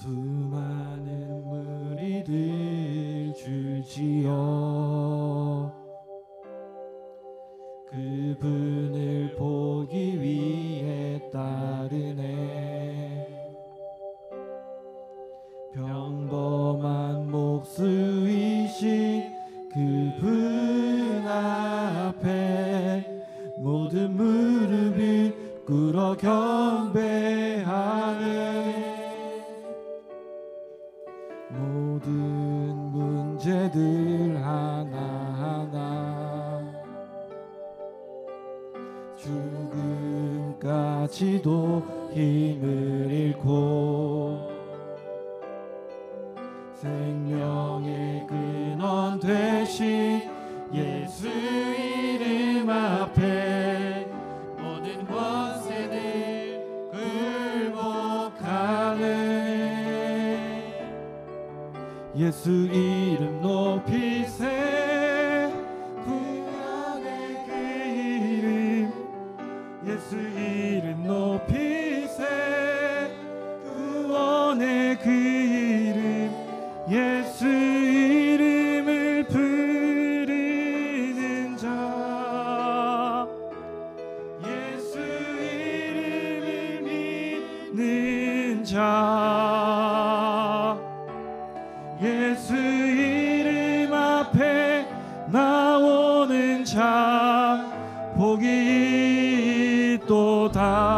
수많은 무리들 줄지어 그분을 보기 위해 따르네. 평범한 목수이신 그분 앞에 모든 무릎을 꿇어 경배하네. 모든 문제들 하나하나 죽음까지도 힘을 잃고 생명의 근원 되신 예수 이름 앞에 모든 권세들 굴복하네. 예수 이름 높이세 구원의 그 이름. 예수 이름 높이세 구원의 그 이름. 예수 이름을 부르는 자, 예수 이름을 믿는 자, 예수 이름 앞에 나오는 자 복이 있도다.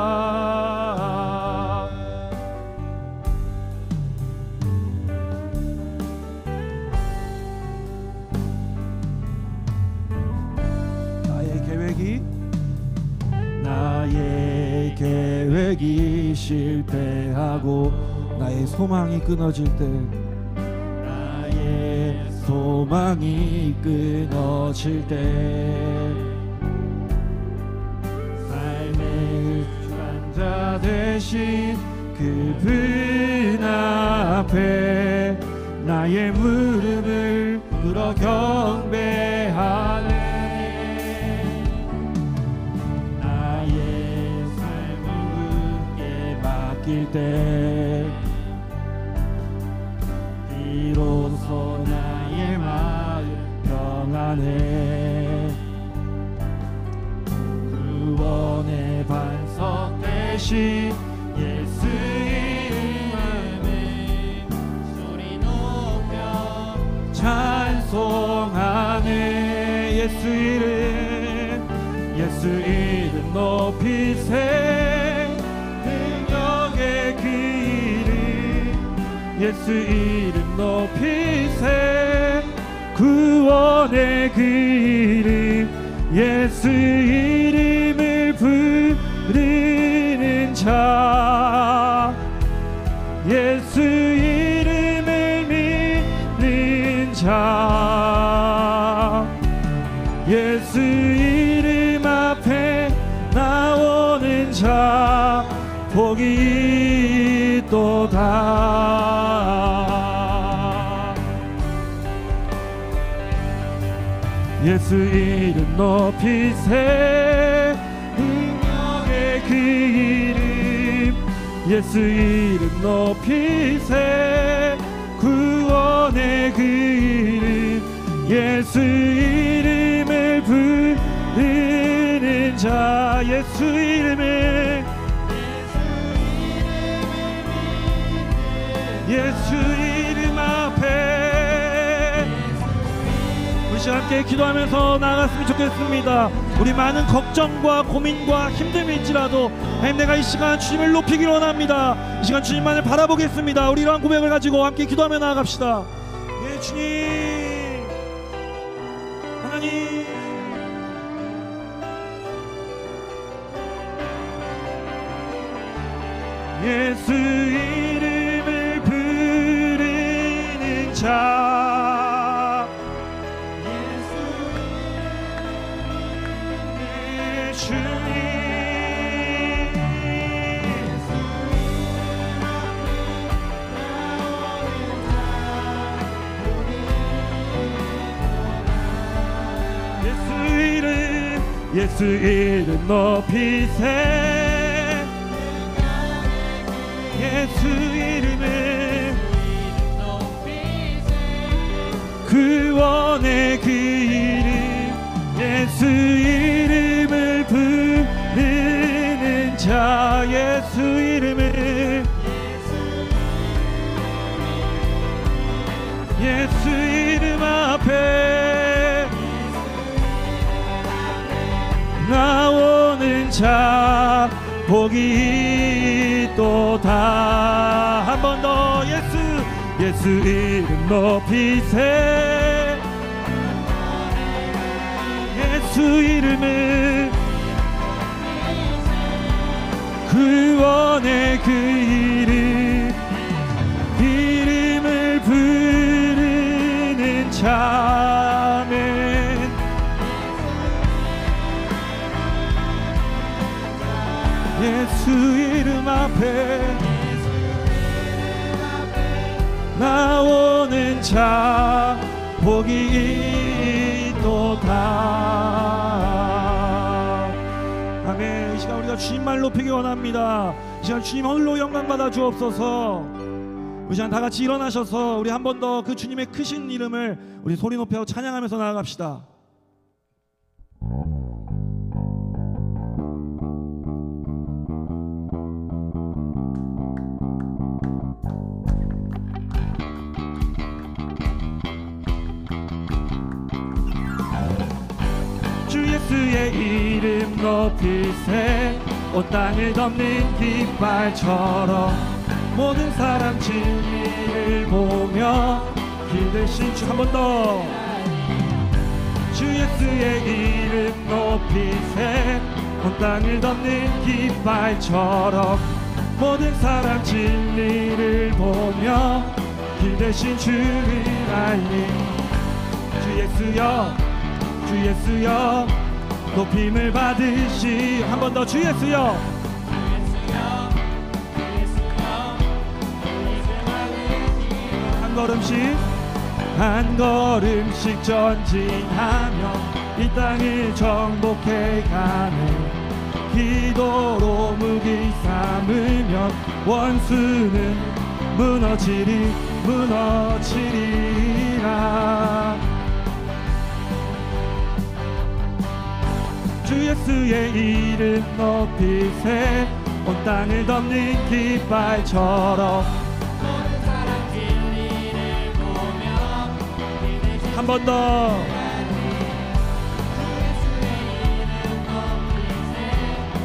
나의 계획이 실패하고 나의 소망이 끊어질 때, 나의 소망이 끊어질 때 삶의 주관자 되신 그분 앞에 나의 무릎을 꿇어 경배하네. 때 비로소 나의 마음 평안해. 구원의 반석 대신 예수 이름을 소리 높여 찬송하네. 예수 이름, 예수 이름 높이세 그 이름. 예수 이름 높이세 구원의 그 이름. 예수 이름을 부르는 자, 예수 이름을 믿는 자, 예수 이름 앞에 나오는 자 복이 있도다. 예수 이름 높이세 능력의 그 이름. 예수 이름 높이세 구원의 그 이름. 예수 이름을 부르는 자, 예수 이름을, 예수 이름 앞에 우리 시간 함께 기도하면서 나아갔으면 좋겠습니다. 우리 많은 걱정과 고민과 힘듦이 있지라도 하나님, 내가 이 시간 주님을 높이기 원합니다. 이 시간 주님만을 바라보겠습니다. 우리 이러한 고백을 가지고 함께 기도하며 나아갑시다. 예, 주님, 하나님, 예수 이름을 부르는 자, 예수 이름을 주님, 예수 이름, 예수 이름 높이세 예수 이름을 구원의 그 이름 예수 이름을 부르는 자 예수 이름을 예수 이름 앞에 나오는 자 복이 있도다. 한 번 더 예수 이름 높이세 예수 이름을 구원의 그 이름을 부르는 자는 예수 이름 앞에 나오는 자 복이 있도다. 아멘. 이 시간 우리가 주님만 높이기 원합니다. 이 시간 주님 홀로 영광 받아 주옵소서. 이 시간 다 같이 일어나셔서 우리 한 번 더 그 주님의 크신 이름을 우리 소리 높여 찬양하면서 나아갑시다. 주 예수의 이름 높이세 온 땅을 덮는 깃발처럼 모든 사람 진리를 보며 기대신 주 한 번 더 주 예수의 이름 높이세 온 땅을 덮는 깃발처럼 모든 사람 진리를 보며 기대신 주를 알리 주 예수여 주 예수여 높임을 받으시 한 번 더 주 예수여 한 걸음씩 전진하며 이 땅을 정복해 가네 기도로 무기 삼으면 원수는 무너지리라 주 예수의 이름 높이세 온 땅을 덮는 깃발처럼 모든 사람 진리를 보며 한 번 더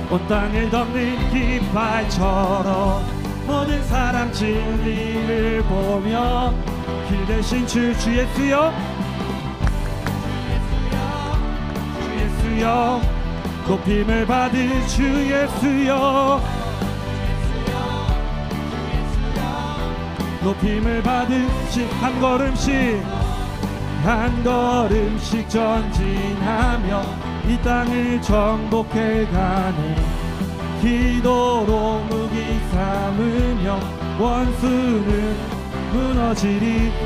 온 땅을 덮는 깃발처럼 모든 사람 진리를 보며 기대신 주 예수여 주 예수여 높임을 받은 주 예수여 높임을 받으시 한 걸음씩 전진하며 이 땅을 정복해 가네 기도로 무기 삼으며 원수는 무너지리라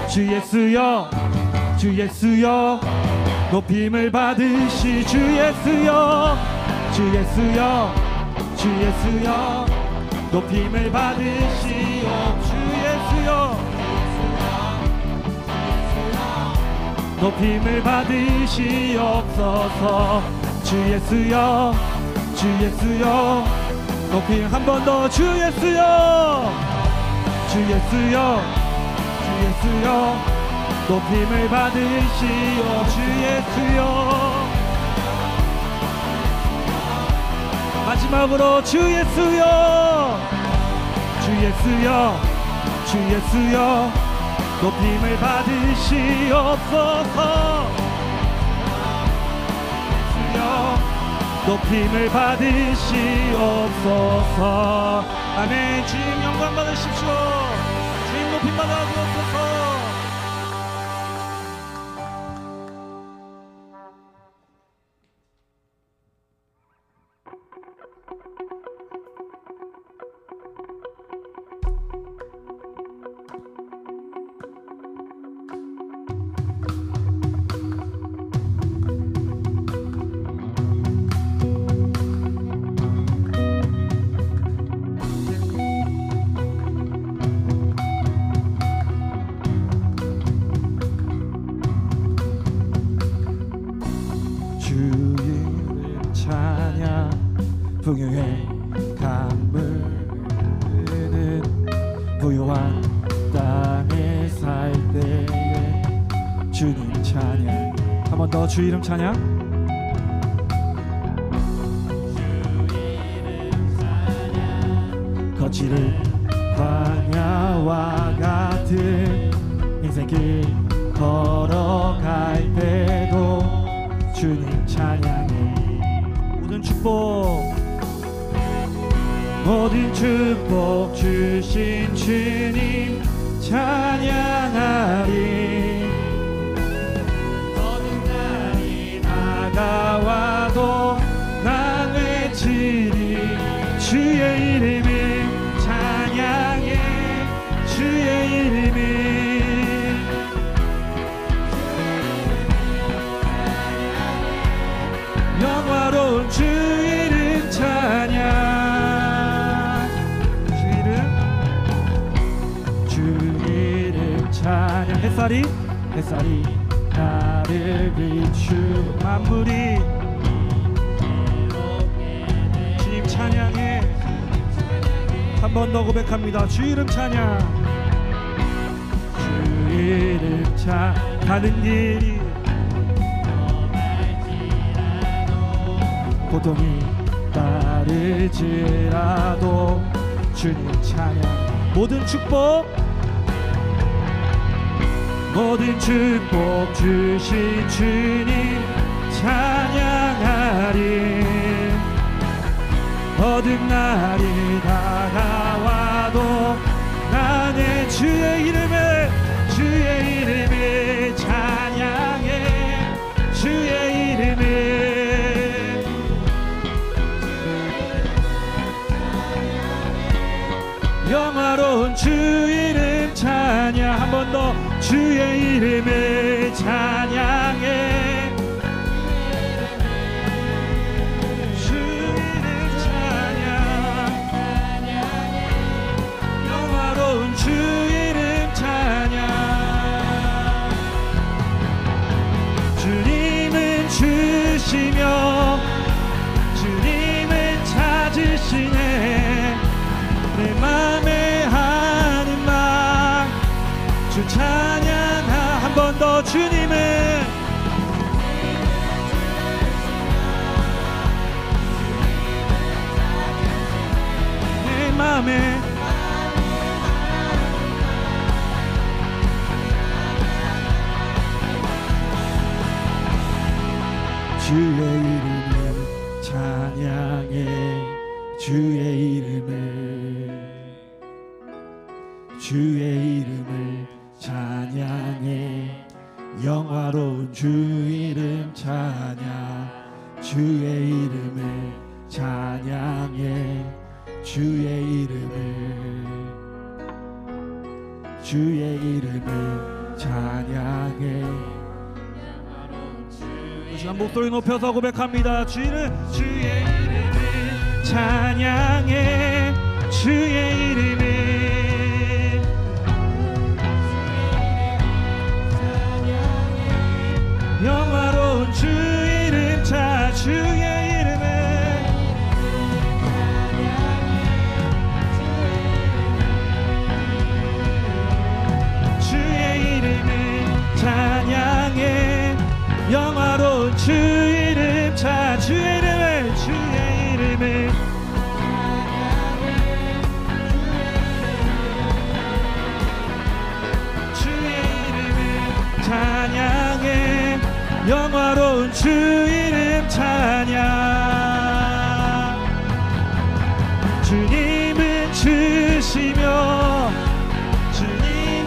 주 예수여 주 예수여 높임을 받으시 주 예수여 주 예수여 주 예수여 높임을 받으시오 주 예수여 높임을 받으시옵소서 주 예수여 주 예수여 높임 한 번 더 주 예수여 주 예수여 예수여 높임을 받으시오 주 예수여 마지막으로 주 예수여 주 예수여 주 예수여 높임을 받으시옵소서 예수여 높임을 받으시옵소서 아멘 주님 영광 받으십시오 주님 높임 받아 주옵소서. 풍요의 강물은 부요한 땅에 살 때에 주님 찬양. 한 번 더 주 이름 찬양. 거칠은 광야와 같은 인생길 걸어갈 때도 주님 찬양해. 모든 축복 모든 축복 주신 주님 찬양하리. 어느 날이 다가와도 난 외치리. 주의 이름을 찬양해. 주의 이름을 영화로운 주 이름 찬양. 찬양. 햇살이 나를 비추. 만물이 주님 찬양해. 한 번 더 고백합니다. 주 이름 찬양. 주 이름 찬양. 가는 길이 고통이 따를지라도 주님 찬양. 모든 축복 모든 축복 주신 주님 찬양하리. 어두운 날이 다가와도 나는 주의 이름을 찬양해. 주의 이름을 영화로운 주 이름 찬양. 한 번 더 주의 이름을 찬양해. 주 이름 찬양. 영화로운 주 이름 찬양. 주님은 주시며 주님은 찾으시네. 내 맘에 하는 말 주 찬양하. 한 번 더 주님은 내 맘에 주의 이름을 찬양해. 주의 이름을 찬양해. 영화로운 주 이름 찬양. 주의 이름을 찬양해. 주의 이름을 찬양해. 이 시간 목소리 높여서 고백합니다. 주의 이름을 찬양해. 주의 이름을 영화로운 주 이름 자. 주의 이름을 찬양해. 영화로운 주 이름 자. 주의 이름을 찬양해. 영화로운 주 이름 찬양. 주님은 주시며 주님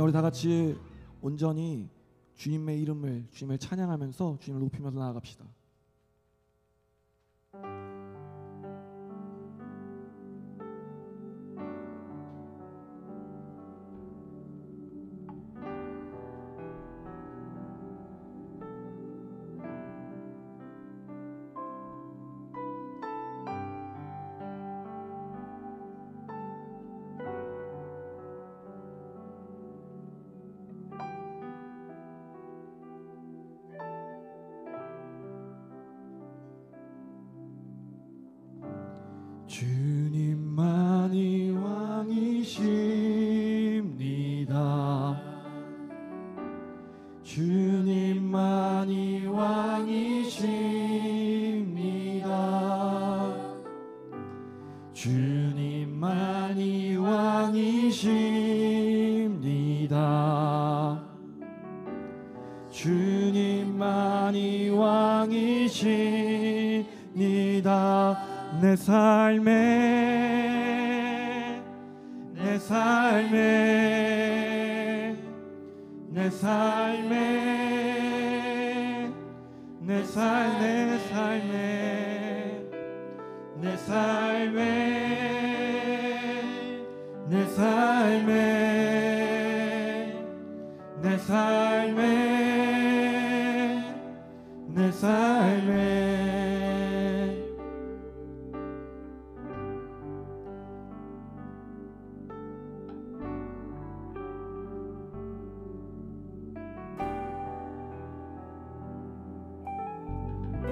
우리 다 같이 온전히 주님의 이름을, 주님을 찬양하면서 주님을 높이면서 나아갑시다. 주님만이 왕이십니다. 주님만이 왕이십니다. 주님만이 왕이십니다. 주님만이 왕이십니다. 내 삶에 내 삶에 내 삶에 내 삶에 내 삶에 내 삶에 내 삶에 내 삶에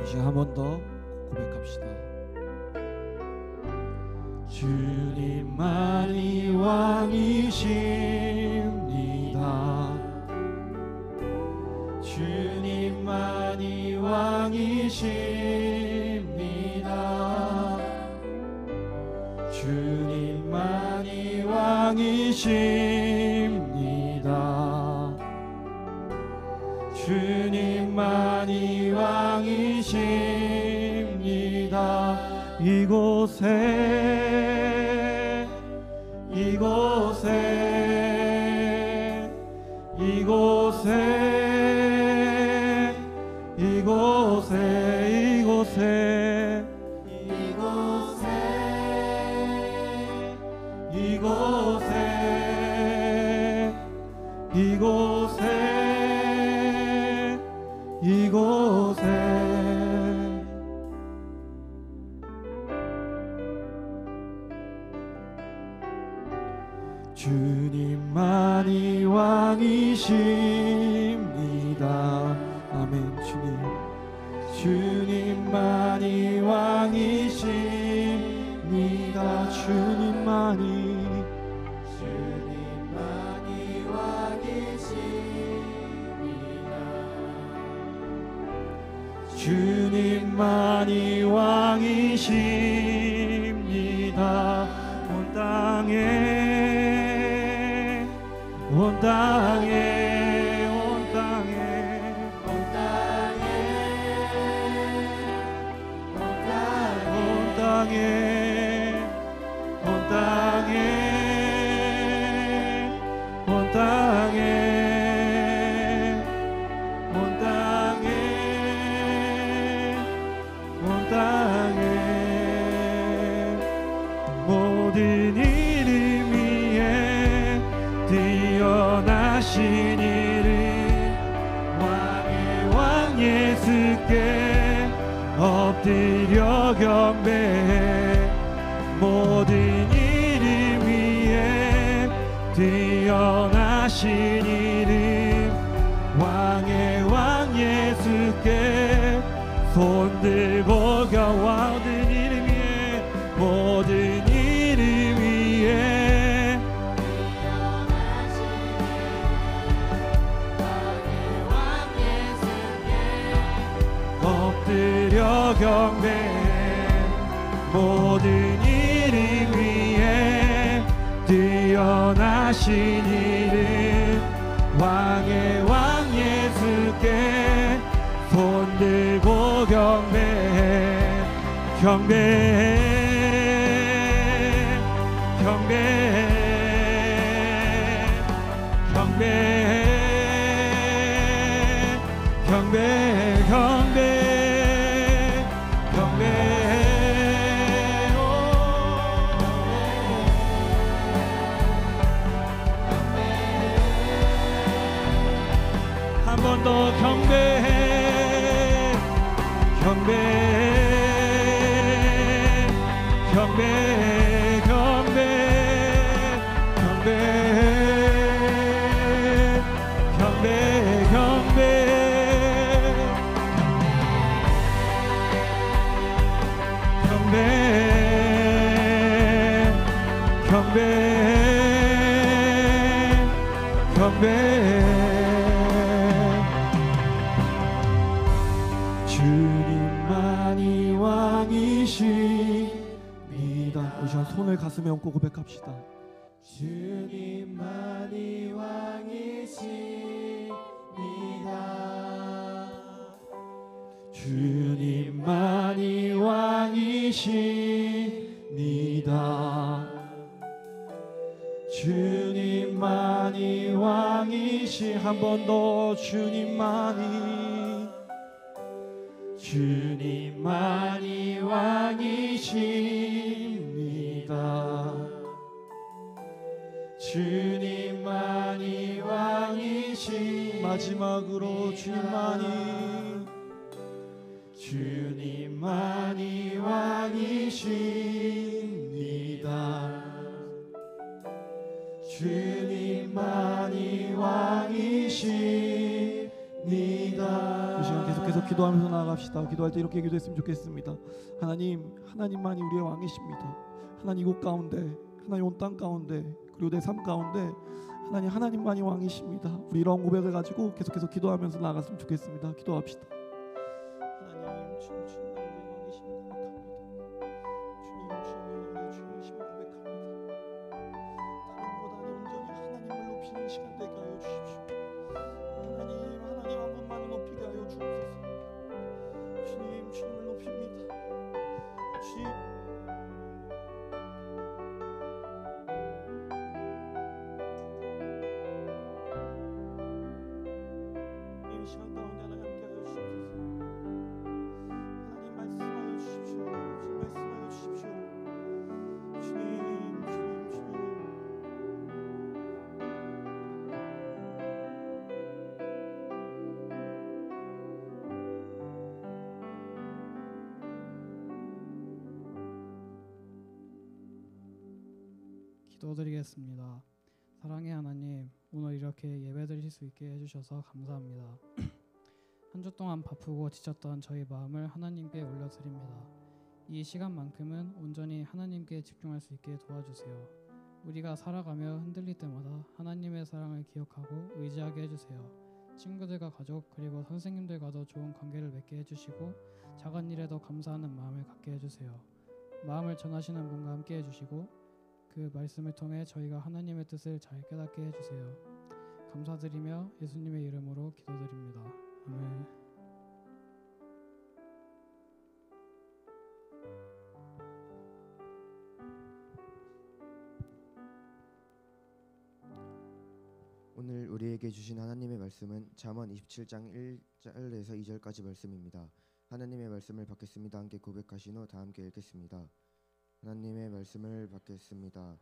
이제 한 번 더 고백합시다. 주님만이 왕이십니다. 주님만이 왕이십니다. 주님만이 왕이십니다. 주님만이 왕이십니다. 이곳에 이곳에 이곳에 이곳에 이곳에 이곳에 이곳에 이곳에 이곳에 주님만이 왕이십니다. 아멘. 주님만이 왕이십니다. 주님만이 왕이십니다. 주님만이 왕이십니다. 온 땅에 온 땅에 온 땅에 온 땅에 온 땅에 온 땅에 온 땅에 온 땅에 온 땅에 모든 이름 위에 뛰어나신 이름 왕의 왕 예수께 엎드려 경배해 모든 이름 위에 뛰어나신 이름 왕의 왕 예수께 손들고 경와 모든 이름 위에 모든 이름 위에 엎드려 경배해 모든 이름 위에 뛰어나신 이름 왕의 왕 예수께 손들고 경배해 경배해 경배해 경배해 주님만이 왕이십니다. 우리 시간 손을 가슴에 얹고 고백합시다. 주님만이 왕이십니다. 주님만이 왕이십니다. 주님만이 왕이시 한 번 더 주님만이 왕이십니다. 주님만이 왕이시 마지막으로 주님만이 왕이십니다. 주님만이 왕이십니다. 이 시간 계속해서 기도하면서 나아갑시다. 기도할 때 이렇게 기도했으면 좋겠습니다. 하나님만이 우리의 왕이십니다. 하나님 이곳 가운데, 하나님 온 땅 가운데, 그리고 내 삶 가운데 하나님만이 왕이십니다. 우리 이런 고백을 가지고 계속해서 기도하면서 나아갔으면 좋겠습니다. 기도합시다. 하나님, 주님만이 왕이십니다. 주님이십니다. 하나님을 높이는 시간 되게 하여 주십시오. 하나님 한 분만을 높이게 하여 주옵소서. 주님을 높입니다. 주님 이 시간 가운데 하나님 함께 하여 주옵소서. 하나님 말씀하여 주십시오. 말씀하여 주십시오. 주님 기도드리겠습니다. 사랑의 하나님, 오늘 이렇게 예배드릴 수 있게 해주셔서 감사합니다. 한 주 동안 바쁘고 지쳤던 저희 마음을 하나님께 올려드립니다. 이 시간만큼은 온전히 하나님께 집중할 수 있게 도와주세요. 우리가 살아가며 흔들릴 때마다 하나님의 사랑을 기억하고 의지하게 해주세요. 친구들과 가족 그리고 선생님들과도 좋은 관계를 맺게 해주시고 작은 일에도 감사하는 마음을 갖게 해주세요. 마음을 전하시는 분과 함께 해주시고 그 말씀을 통해 저희가 하나님의 뜻을 잘 깨닫게 해주세요. 감사드리며 예수님의 이름으로 기도드립니다. 아멘. 오늘 우리에게 주신 하나님의 말씀은 잠언 27장 1절에서 2절까지 말씀입니다. 하나님의 말씀을 받겠습니다. 함께 고백하신 후 다 함께 읽겠습니다. 하나님의 말씀을 받겠습니다.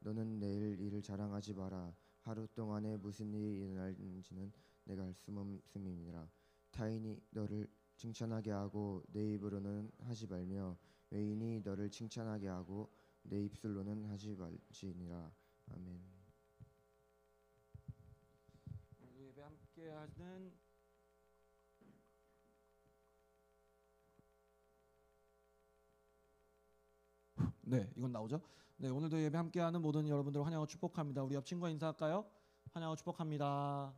너는 내일 일을 자랑하지 마라. 하루 동안에 무슨 일이 일어날지는 내가 알 수 없음이니라. 타인이 너를 칭찬하게 하고 내 입으로는 하지 말며 외인이 너를 칭찬하게 하고 내 입술로는 하지 말지니라. 아멘. 예배 함께하는 네, 이건 나오죠? 네, 오늘도 예배 함께하는 모든 여러분들 환영하고 축복합니다. 우리 옆 친구와 인사할까요? 환영하고 축복합니다.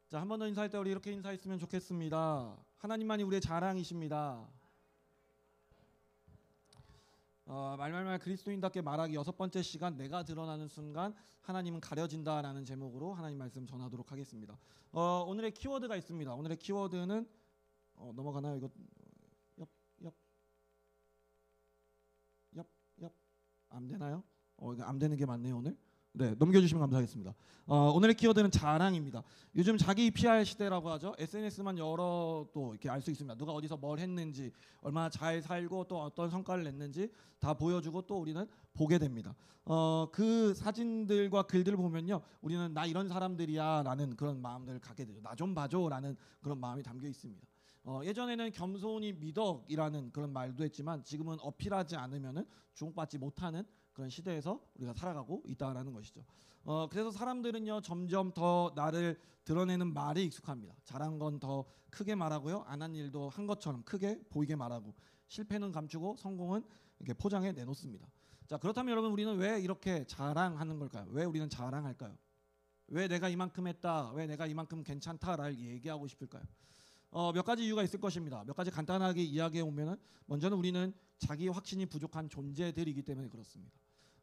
자, 한 번 더 인사할 때 우리 이렇게 인사했으면 좋겠습니다. 하나님만이 우리의 자랑이십니다. 말말말 그리스도인답게 말하기 6번째 시간, 내가 드러나는 순간 하나님은 가려진다라는 제목으로 하나님 말씀 전하도록 하겠습니다. 오늘의 키워드가 있습니다. 오늘의 키워드는 넘어가나요? 이거 안 되나요? 이거 안 되는 게 맞네요 오늘. 네, 넘겨주시면 감사하겠습니다. 오늘의 키워드는 자랑입니다. 요즘 자기 PR 시대라고 하죠. SNS만 열어도 이렇게 알 수 있습니다. 누가 어디서 뭘 했는지, 얼마나 잘 살고 또 어떤 성과를 냈는지 다 보여주고 또 우리는 보게 됩니다. 그 사진들과 글들을 보면요, 우리는 나 이런 사람들이야 라는 그런 마음들을 갖게 되죠. 나 좀 봐줘 라는 그런 마음이 담겨 있습니다. 예전에는 겸손이 미덕이라는 그런 말도 했지만 지금은 어필하지 않으면은 주목받지 못하는 그런 시대에서 우리가 살아가고 있다라는 것이죠. 그래서 사람들은요 점점 더 나를 드러내는 말에 익숙합니다. 잘한 건 더 크게 말하고요, 안 한 일도 한 것처럼 크게 보이게 말하고, 실패는 감추고 성공은 이렇게 포장해 내놓습니다. 자, 그렇다면 여러분, 우리는 왜 이렇게 자랑하는 걸까요? 왜 우리는 자랑할까요? 왜 내가 이만큼 했다, 왜 내가 이만큼 괜찮다를 얘기하고 싶을까요? 몇 가지 이유가 있을 것입니다. 몇 가지 간단하게 이야기해 오면은, 먼저는 우리는 자기 확신이 부족한 존재들이기 때문에 그렇습니다.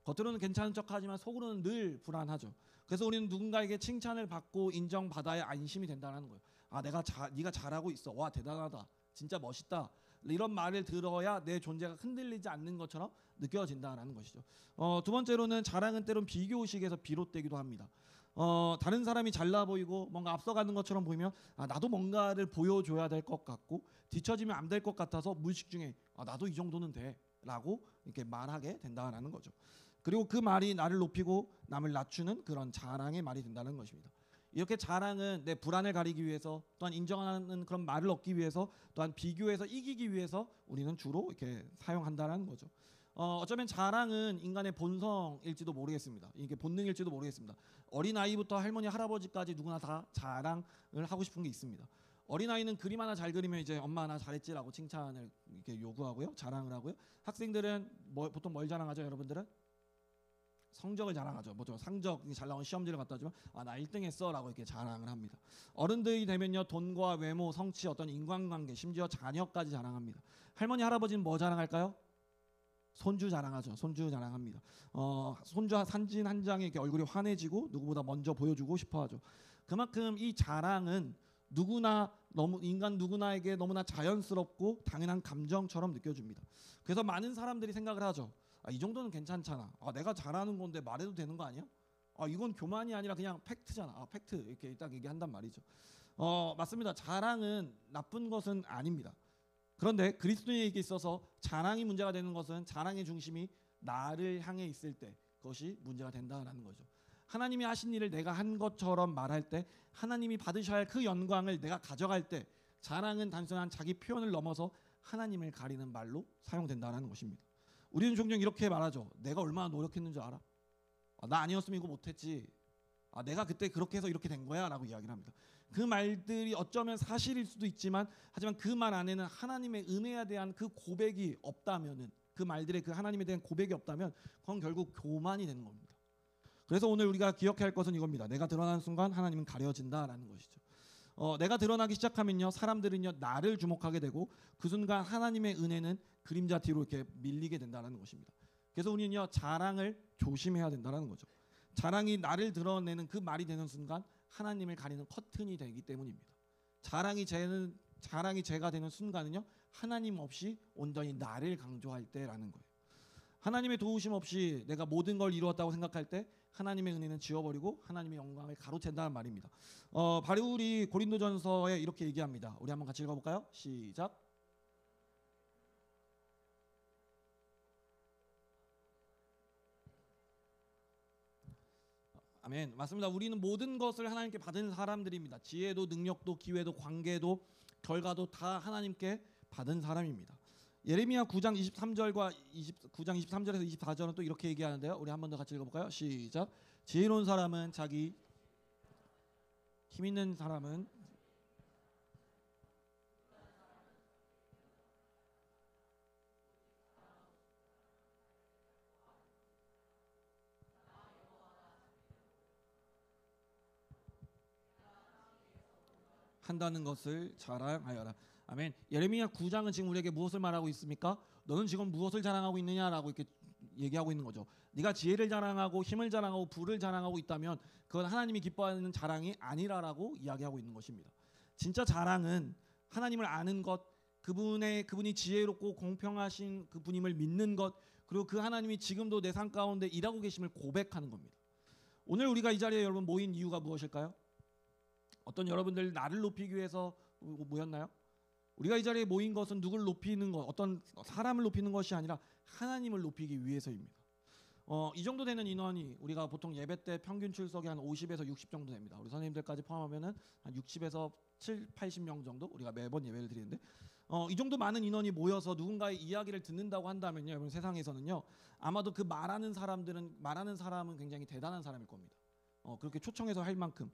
겉으로는 괜찮은 척하지만 속으로는 늘 불안하죠. 그래서 우리는 누군가에게 칭찬을 받고 인정받아야 안심이 된다는 거예요. 아, 네가 잘하고 있어. 와, 대단하다. 진짜 멋있다. 이런 말을 들어야 내 존재가 흔들리지 않는 것처럼 느껴진다는 것이죠. 두 번째로는 자랑은 때론 비교의식에서 비롯되기도 합니다. 다른 사람이 잘나 보이고 뭔가 앞서가는 것처럼 보이면 나도 뭔가를 보여줘야 될 것 같고, 뒤처지면 안 될 것 같아서 무의식 중에 나도 이 정도는 돼 라고 이렇게 말하게 된다는 거죠. 그리고 그 말이 나를 높이고 남을 낮추는 그런 자랑의 말이 된다는 것입니다. 이렇게 자랑은 내 불안을 가리기 위해서, 또한 인정하는 그런 말을 얻기 위해서, 또한 비교해서 이기기 위해서 우리는 주로 이렇게 사용한다는 거죠. 어쩌면 자랑은 인간의 본성일지도 모르겠습니다. 이게 본능일지도 모르겠습니다. 어린아이부터 할머니 할아버지까지 누구나 다 자랑을 하고 싶은 게 있습니다. 어린아이는 그림 하나 잘 그리면 이제 엄마 하나 잘했지라고 칭찬을 이렇게 요구하고요, 자랑을 하고요. 학생들은 보통 뭘 자랑하죠? 여러분들은 성적을 자랑하죠. 뭐죠? 상적이 잘 나온 시험지를 갖다 주면 나 1등 했어라고 이렇게 자랑을 합니다. 어른들이 되면요, 돈과 외모, 성취, 어떤 인간관계, 심지어 자녀까지 자랑합니다. 할머니 할아버지는 뭐 자랑할까요? 손주 자랑하죠. 손주 자랑합니다. 손주 사진 한 장에 이렇게 얼굴이 환해지고 누구보다 먼저 보여주고 싶어하죠. 그만큼 이 자랑은 인간 누구나에게 너무나 자연스럽고 당연한 감정처럼 느껴집니다. 그래서 많은 사람들이 생각을 하죠. 이 정도는 괜찮잖아. 내가 잘하는 건데 말해도 되는 거 아니야? 이건 교만이 아니라 그냥 팩트잖아. 팩트 이렇게 딱 얘기한단 말이죠. 맞습니다. 자랑은 나쁜 것은 아닙니다. 그런데 그리스도인에게 있어서 자랑이 문제가 되는 것은 자랑의 중심이 나를 향해 있을 때 그것이 문제가 된다는 거죠. 하나님이 하신 일을 내가 한 것처럼 말할 때, 하나님이 받으셔야 할 그 영광을 내가 가져갈 때, 자랑은 단순한 자기 표현을 넘어서 하나님을 가리는 말로 사용된다는 것입니다. 우리는 종종 이렇게 말하죠. 내가 얼마나 노력했는 줄 알아? 나 아니었으면 이거 못했지. 내가 그때 그렇게 해서 이렇게 된 거야 라고 이야기를 합니다. 그 말들이 어쩌면 사실일 수도 있지만, 하지만 그 말 안에는 하나님의 은혜에 대한 그 고백이 없다면은, 그 말들의 그 하나님에 대한 고백이 없다면 그건 결국 교만이 되는 겁니다. 그래서 오늘 우리가 기억해야 할 것은 이겁니다. 내가 드러나는 순간 하나님은 가려진다라는 것이죠. 내가 드러나기 시작하면요, 사람들은요 나를 주목하게 되고, 그 순간 하나님의 은혜는 그림자 뒤로 이렇게 밀리게 된다는 것입니다. 그래서 우리는요 자랑을 조심해야 된다는 거죠. 자랑이 나를 드러내는 그 말이 되는 순간 하나님을 가리는 커튼이 되기 때문입니다. 자랑이 제가 되는 순간은요, 하나님 없이 온전히 나를 강조할 때라는 거예요. 하나님의 도우심 없이 내가 모든 걸 이루었다고 생각할 때 하나님의 은혜는 지워버리고 하나님의 영광을 가로챈다는 말입니다. 바울이 고린도전서에 이렇게 얘기합니다. 우리 한번 같이 읽어볼까요? 시작. 아멘. 맞습니다. 우리는 모든 것을 하나님께 받은 사람들입니다. 지혜도 능력도 기회도 관계도 결과도 다 하나님께 받은 사람입니다. 예레미야 9장 23절과 9장 23절에서 24절은 또 이렇게 얘기하는데요. 우리 한 번 더 같이 읽어볼까요? 시작. 지혜로운 사람은 자기, 힘 있는 사람은 한다는 것을 자랑하여라. 아멘. 예레미야 9장은 지금 우리에게 무엇을 말하고 있습니까? 너는 지금 무엇을 자랑하고 있느냐라고 이렇게 얘기하고 있는 거죠. 네가 지혜를 자랑하고 힘을 자랑하고 부를 자랑하고 있다면 그건 하나님이 기뻐하는 자랑이 아니라라고 이야기하고 있는 것입니다. 진짜 자랑은 하나님을 아는 것, 그분이 지혜롭고 공평하신 그분임을 믿는 것, 그리고 그 하나님이 지금도 내 삶 가운데 일하고 계심을 고백하는 겁니다. 오늘 우리가 이 자리에 여러분 모인 이유가 무엇일까요? 어떤 여러분들 나를 높이기 위해서 모였나요? 우리가 이 자리에 모인 것은 누구를 높이는 것, 어떤 사람을 높이는 것이 아니라 하나님을 높이기 위해서입니다. 이 정도 되는 인원이 우리가 보통 예배 때 평균 출석이 한 50에서 60 정도 됩니다. 우리 선생님들까지 포함하면은 한 60에서 7, 80명 정도 우리가 매번 예배를 드리는데 이 정도 많은 인원이 모여서 누군가의 이야기를 듣는다고 한다면요, 여러분 세상에서는요 아마도 그 말하는 사람은 굉장히 대단한 사람일 겁니다. 그렇게 초청해서 할 만큼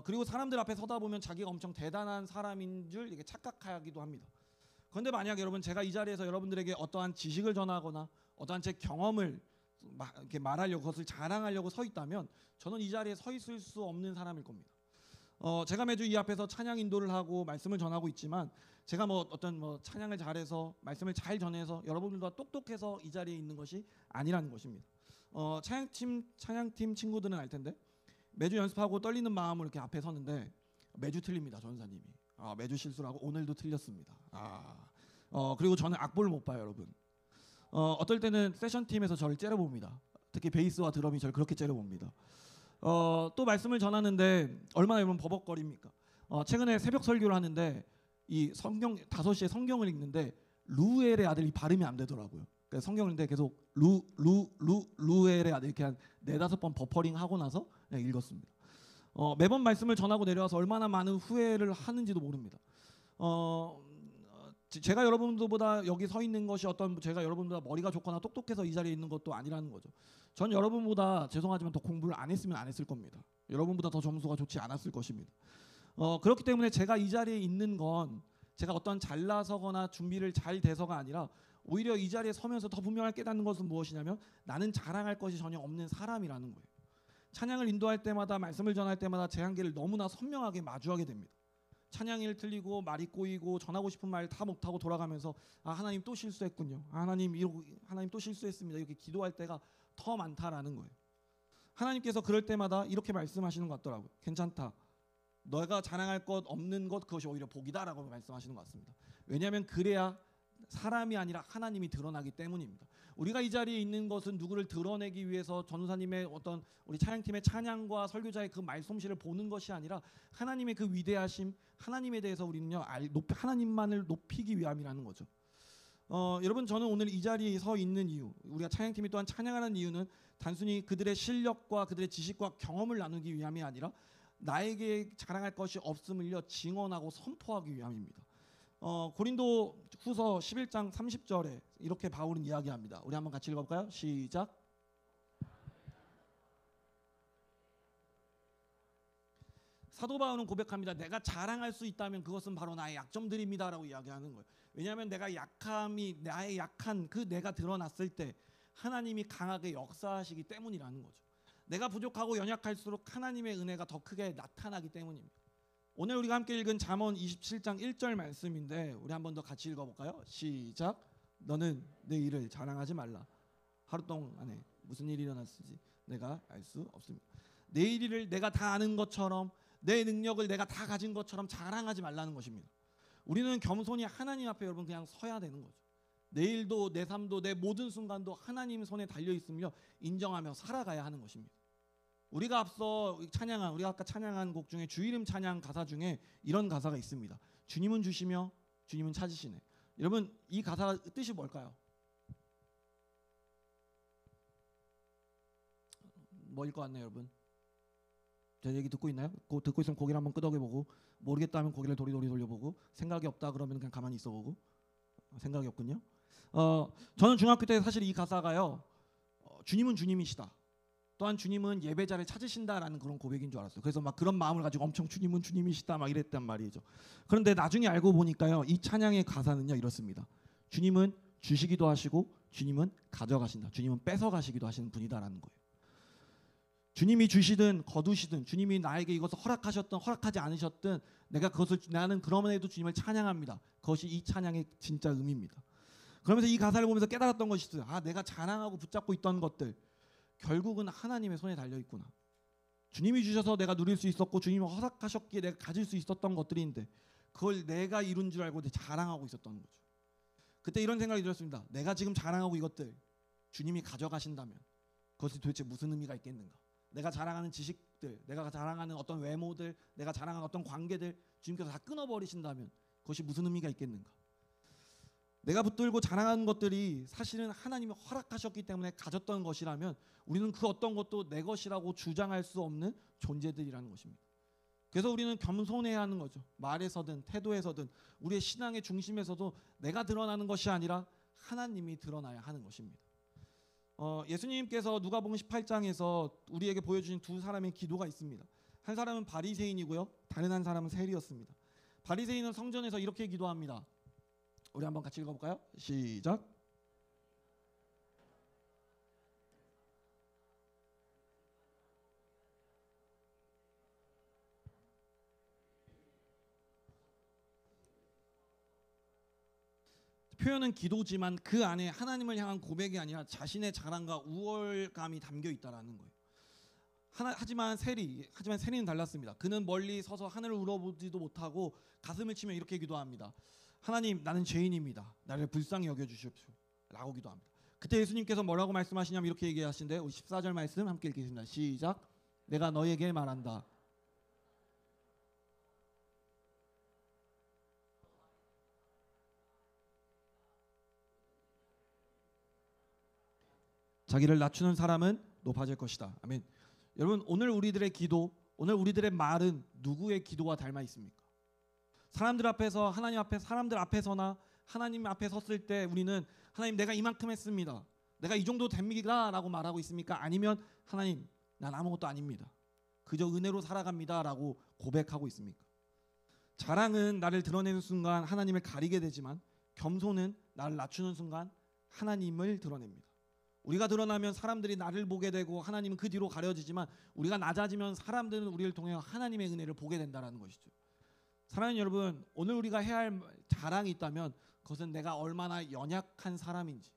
그리고 사람들 앞에 서다 보면 자기가 엄청 대단한 사람인 줄 이렇게 착각하기도 합니다. 그런데 만약 여러분 제가 이 자리에서 여러분들에게 어떠한 지식을 전하거나 어떠한 제 경험을 이렇게 말하려고 그것을 자랑하려고 서 있다면 저는 이 자리에 서 있을 수 없는 사람일 겁니다. 제가 매주 이 앞에서 찬양 인도를 하고 말씀을 전하고 있지만 제가 찬양을 잘해서 말씀을 잘 전해서 여러분들과 똑똑해서 이 자리에 있는 것이 아니라는 것입니다. 찬양팀 친구들은 알 텐데 매주 연습하고 떨리는 마음으로 이렇게 앞에 서는데 매주 틀립니다. 전사님이 매주 실수를 하고 오늘도 틀렸습니다. 그리고 저는 악보를 못 봐요, 여러분. 어떨 때는 세션팀에서 저를 째려봅니다. 특히 베이스와 드럼이 저를 그렇게 째려봅니다. 또 말씀을 전하는데 얼마나 여러분 버벅거립니까? 최근에 새벽 설교를 하는데 이 성경 5시에 성경을 읽는데 루엘의 아들이 발음이 안 되더라고요. 그러니까 성경을 읽는데 계속 루엘의 아들 이렇게 한 4-5번 버퍼링 하고 나서 그냥 읽었습니다. 매번 말씀을 전하고 내려와서 얼마나 많은 후회를 하는지도 모릅니다. 제가 여러분들보다 여기 서 있는 것이 제가 여러분보다 머리가 좋거나 똑똑해서 이 자리에 있는 것도 아니라는 거죠. 전 여러분보다 죄송하지만 더 공부를 안 했으면 안 했을 겁니다. 여러분보다 더 점수가 좋지 않았을 것입니다. 그렇기 때문에 제가 이 자리에 있는 건 제가 어떤 잘나서거나 준비를 잘 돼서가 아니라 오히려 이 자리에 서면서 더 분명하게 깨닫는 것은 무엇이냐면 나는 자랑할 것이 전혀 없는 사람이라는 거예요. 찬양을 인도할 때마다 말씀을 전할 때마다 제 한계를 너무나 선명하게 마주하게 됩니다. 찬양일 틀리고 말이 꼬이고 전하고 싶은 말 다 못하고 돌아가면서 하나님 또 실수했군요. 하나님 또 실수했습니다. 이렇게 기도할 때가 더 많다라는 거예요. 하나님께서 그럴 때마다 이렇게 말씀하시는 것 같더라고요. 괜찮다. 너가 자랑할 것 없는 것 그것이 오히려 복이다라고 말씀하시는 것 같습니다. 왜냐하면 그래야 사람이 아니라 하나님이 드러나기 때문입니다. 우리가 이 자리에 있는 것은 누구를 드러내기 위해서 전우사님의 어떤 우리 찬양팀의 찬양과 설교자의 그 말솜씨를 보는 것이 아니라 하나님의 그 위대하심, 하나님에 대해서 우리는요 하나님만을 높이기 위함이라는 거죠. 여러분 저는 오늘 이 자리에 서 있는 이유, 우리가 찬양팀이 또한 찬양하는 이유는 단순히 그들의 실력과 그들의 지식과 경험을 나누기 위함이 아니라 나에게 자랑할 것이 없음을요 증언하고 선포하기 위함입니다. 고린도 후서 11장 30절에 이렇게 바울은 이야기합니다. 우리 한번 같이 읽어볼까요? 시작. 사도 바울은 고백합니다. 내가 자랑할 수 있다면 그것은 바로 나의 약점들입니다 라고 이야기하는 거예요. 왜냐하면 나의 약한 그 내가 드러났을 때 하나님이 강하게 역사하시기 때문이라는 거죠. 내가 부족하고 연약할수록 하나님의 은혜가 더 크게 나타나기 때문입니다. 오늘 우리가 함께 읽은 잠언 27장 1절 말씀인데 우리 한 번 더 같이 읽어볼까요? 시작. 너는 내 일을 자랑하지 말라. 하루 동안에 무슨 일이 일어났을지 내가 알 수 없습니다. 내 일을 내가 다 아는 것처럼 내 능력을 내가 다 가진 것처럼 자랑하지 말라는 것입니다. 우리는 겸손히 하나님 앞에 여러분 그냥 서야 되는 거죠. 내 일도 내 삶도 내 모든 순간도 하나님 손에 달려 있으며 인정하며 살아가야 하는 것입니다. 우리가 아까 찬양한 곡 중에 주 이름 찬양 가사 중에 이런 가사가 있습니다. 주님은 주시며 주님은 찾으시네. 여러분 이 가사 뜻이 뭘까요? 뭐일 것 같나요, 여러분? 제 얘기 듣고 있나요? 듣고 있으면 고개를 한번 끄덕여보고 모르겠다 하면 고개를 도리도리 돌려보고 생각이 없다 그러면 그냥 가만히 있어보고 생각이 없군요. 저는 중학교 때 사실 이 가사가요 주님은 주님이시다. 또한 주님은 예배자를 찾으신다라는 그런 고백인 줄 알았어요. 그래서 막 그런 마음을 가지고 엄청 주님은 주님이시다 막 이랬단 말이죠. 그런데 나중에 알고 보니까요 이 찬양의 가사는요 이렇습니다. 주님은 주시기도 하시고 주님은 가져가신다. 주님은 뺏어가시기도 하시는 분이다라는 거예요. 주님이 주시든 거두시든 주님이 나에게 이것을 허락하셨든 허락하지 않으셨든 나는 그럼에도 주님을 찬양합니다. 그것이 이 찬양의 진짜 의미입니다. 그러면서 이 가사를 보면서 깨달았던 것이 있어요. 내가 자랑하고 붙잡고 있던 것들 결국은 하나님의 손에 달려 있구나. 주님이 주셔서 내가 누릴 수 있었고 주님이 허락하셨기에 내가 가질 수 있었던 것들인데 그걸 내가 이룬 줄 알고 자랑하고 있었던 거죠. 그때 이런 생각이 들었습니다. 내가 지금 자랑하고 이것들 주님이 가져가신다면 그것이 도대체 무슨 의미가 있겠는가. 내가 자랑하는 지식들, 내가 자랑하는 어떤 외모들, 내가 자랑하는 어떤 관계들 주님께서 다 끊어버리신다면 그것이 무슨 의미가 있겠는가. 내가 붙들고 자랑하는 것들이 사실은 하나님이 허락하셨기 때문에 가졌던 것이라면 우리는 그 어떤 것도 내 것이라고 주장할 수 없는 존재들이라는 것입니다. 그래서 우리는 겸손해야 하는 거죠. 말에서든 태도에서든 우리의 신앙의 중심에서도 내가 드러나는 것이 아니라 하나님이 드러나야 하는 것입니다. 예수님께서 누가복음 18장에서 우리에게 보여주신 두 사람의 기도가 있습니다. 한 사람은 바리새인이고요, 다른 한 사람은 세리였습니다. 바리새인은 성전에서 이렇게 기도합니다. 우리 한번 같이 읽어볼까요? 시작. 표현은 기도지만 그 안에 하나님을 향한 고백이 아니라 자신의 자랑과 우월감이 담겨 있다라는 거예요. 하지만 세리는 달랐습니다. 그는 멀리 서서 하늘을 우러보지도 못하고 가슴을 치며 이렇게 기도합니다. 하나님, 나는 죄인입니다. 나를 불쌍히 여겨주십시오 라고 기도합니다. 그때 예수님께서 뭐라고 말씀하시냐면 이렇게 얘기하신데, 우리 14절 말씀 함께 읽겠습니다. 시작. 내가 너에게 말한다. 자기를 낮추는 사람은 높아질 것이다. 아멘. 여러분, 오늘 우리들의 기도, 오늘 우리들의 말은 누구의 기도와 닮아 있습니까? 사람들 앞에서, 하나님 앞에, 사람들 앞에서나 하나님 앞에 섰을 때 우리는 하나님, 내가 이만큼 했습니다, 내가 이 정도 됩니다 라고 말하고 있습니까? 아니면 하나님, 난 아무것도 아닙니다, 그저 은혜로 살아갑니다 라고 고백하고 있습니까? 자랑은 나를 드러내는 순간 하나님을 가리게 되지만 겸손은 나를 낮추는 순간 하나님을 드러냅니다. 우리가 드러나면 사람들이 나를 보게 되고 하나님은 그 뒤로 가려지지만, 우리가 낮아지면 사람들은 우리를 통해 하나님의 은혜를 보게 된다는 것이죠. 사랑하는 여러분, 오늘 우리가 해야 할 자랑이 있다면 그것은 내가 얼마나 연약한 사람인지,